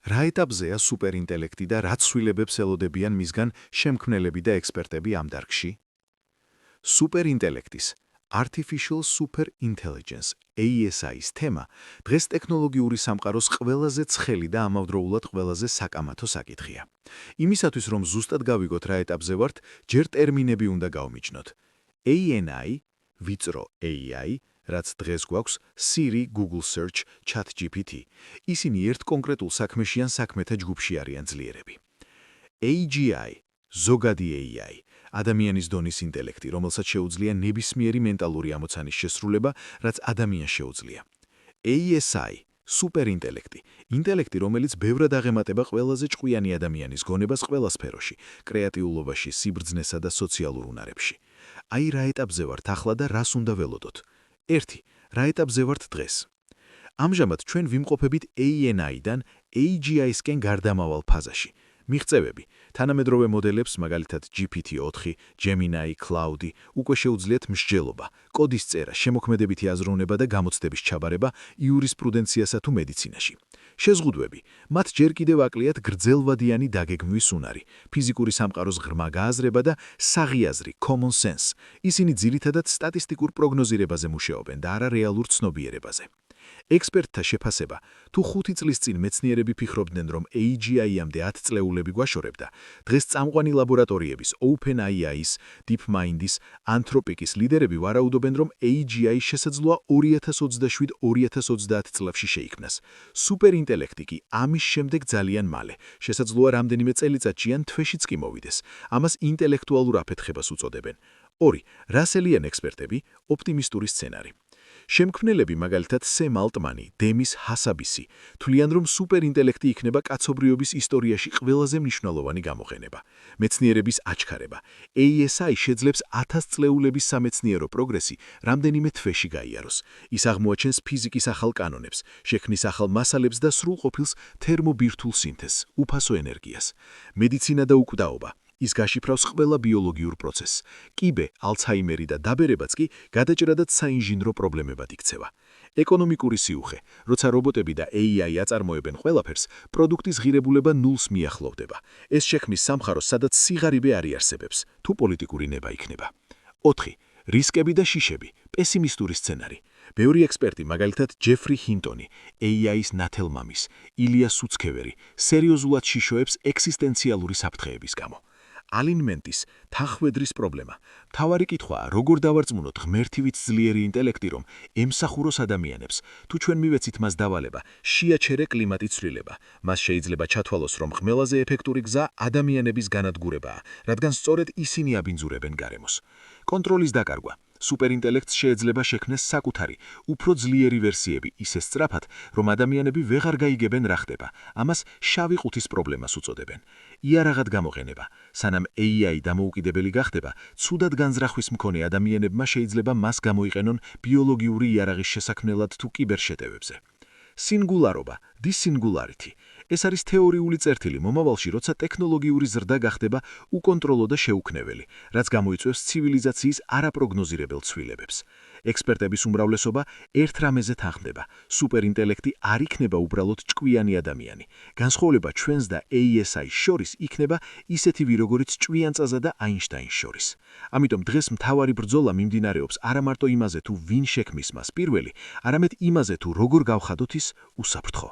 რა ეტაპზეა სუპერინტელექტი და რაც ცვლილებებს ელოდებიან მისგან შემქმნელები და ექსპერტები ამ დარგში? სუპერინტელექტის Artificial Super Intelligence ASI-ის თემა დღეს ტექნოლოგიური სამყაროს ყველაზე ცხელი და ამავდროულად ყველაზე საკამათო საკითხია. იმისათვის, რომ ზუსტად გავიგოთ რა ეტაპზე ვართ, ჯერ ტერმინები უნდა გავმიჯნოთ. ANI, ვიწრო AI, რაც დღეს გვაქვს Siri, Google Search, ChatGPT. ისინი ერთ კონკრეტულ საქმეში ან საქმეთა ჯგუფში არიან ძლიერები. AGI, ზოგადი AI, ადამიანის დონის ინტელექტი, რომელსაც შეუძლია ნებისმიერი მენტალური ამოცანის შესრულება, რაც ადამიანს შეუძლია. ASI, სუპერინტელექტი, ინტელექტი, რომელიც ბევრად აღემატება ყველაზე ჭკვიანი ადამიანის გონებას ყველა სფეროში, კრეატიულობაში, სიბრძნესა და სოციალურ უნარებში. აი რა ეტაპზე ვართ ახლა და რას უნდა ველოდოთ? 1. რა ეტაპზე ვართ დღეს? ამჟამად ჩვენ ვიმყოფებით ANI-დან AGI-სკენ გარდამავალ ფაზაში. მიღწევები, თანამედროვე მოდელებს, მაგალითად GPT-4, Gemini, Cloud, უკვე შეუძლიათ მსჯელობა, კოდის წერა, შემოქმედებითი აზროვნება და გამოცდების ჩაბარება იურისპრუდენციასა თუ მედიცინაში. შეზღუდვები, მათ ჯერ კიდევ აკლიათ გრძელვადიანი დაგეგმვის უნარი, ფიზიკური სამყაროს ღრმა გააზრება და საღიაზრი, common sense. ისინი ძირითადად სტატისტიკურ პროგნოზირებაზე მუშაობენ და არა რეალურ ცნობიერებაზე. ექსპერტთა შეფასება, თუ 5 წლის წინ მეცნიერები ფიქრობდნენ, რომ AGI-ამდე 10 წლეულები გვაშორებდა, დღეს წამყვანი ლაბორატორიების OpenAI-ის, DeepMind-ის, Anthropic-ის ლიდერები ვარაუდობენ, რომ AGI შესაძლოა 2027-2030 წლებში შეიქმნას. სუპერინტელექტი კი ამის შემდეგ ძალიან მალე, შესაძლოა რამდენიმე წელიწადში ან თვეშიც კი მოვიდეს. ამას ინტელექტუალურ აფეთხებას უწოდებენ. 2. რასელიან ექსპერტები, ოპტიმისტური სცენარი. შემქმნელები, მაგალითად სემ ალტმანი, დემის ჰასაბისი, თვლიან, რომ სუპერინტელექტი იქნება კაცობრიობის ისტორიაში ყველაზე მნიშვნელოვანი გამოყენება. მეცნიერების აჩქარება. ASI შეძლებს 1000 წლეულების სამეცნიერო პროგრესი რამდენიმე თვეში გაიაროს. ის აღმოაჩენს ფიზიკის ახალ კანონებს, შექმნის ახალ მასალებს და სრულყოფილს თერმობირთვულ სინთეზს, უფასო ენერგიას. მედიცინა და უკვდაობა. ის გაშიფრავს ყველა ბიოლოგიურ პროცესს. კიბე, ალცჰაიმერი და დაბერებაც კი გადაჭრადად საინჟინრო პრობლემებად იქცევა. ეკონომიკური სიუხე, როცა რობოტები და AI აწარმოებენ ყველაფერს, პროდუქტის ღირებულება ნულს მიახლოვდება. ეს შექმნის სამყაროს, სადაც სიღარიბე არ იარსებებს, თუ პოლიტიკური ნება იქნება. 4. რისკები და შიშები, პესიმისტური სცენარი. ბევრი ექსპერტი, მაგალითად ჯეფრი ჰინტონი, AI-ის ნათელმამის, ილია სუცქევერი, სერიოზულად შიშოებს ექსისტენციალური საფრთხეების გამო. ალინმენტის, თანხმედრის პრობლემა. მთავარი კითხვაა, როგორ დავარწმუნოთ ღმერთივით ძლიერი ინტელექტი, რომ ემსახუროს ადამიანებს, თუ ჩვენ მივეცით მას დავალება, შეაჩერე კლიმატის ცვლილება. მას შეიძლება ჩათვალოს, რომ ღმელაზე ეფექტური გზა ადამიანების განადგურებაა, რადგან სწორედ ისინი აბინძურებენ გარემოს. კონტროლის დაკარგვა. სუპერინტელექტს შეიძლება შექმნეს საკუთარი, უფრო ძლიერი ვერსიები, ისე სწრაფად, რომ ადამიანები ვეღარ გაიგებენ რა ხდება. ამას შავი ყუთის პრობლემას უწოდებენ. იარაღად გამოყენება. სანამ AI დამოუკიდებელი გახდება, ცუდად განზრახვის მქონე ადამიანებმა შეიძლება მას გამოიყენონ ბიოლოგიური იარაღის შესაქმნელად თუ კიბერშეტევებზე. სინგულარობა, dissingularity. ეს არის თეორიული წერტილი მომავალში, როცა ტექნოლოგიური ზრდა გახდება უკონტროლო და შეუქნეველი, რაც გამოიწვევს ცივილიზაციის არაპროგნოზირებელ ცვლილებებს. ექსპერტების უმრავლესობა ერთ რამეზე თანხმდება: სუპერინტელექტი არ იქნება უბრალოდ ჭკვიანი ადამიანი. განსხვავება ჩვენს და ASI-ს შორის იქნება ისეთი ვი, როგორიც ჭვიანწაზა და აინშტაინს შორის. ამიტომ დღეს მთავარი ბრძოლა მიმდინარეობს არა მარტო იმაზე, თუ ვინ შექმნის მას პირველი, არამედ იმაზე, თუ როგორ გავხადოთ ის უსაფრთხო.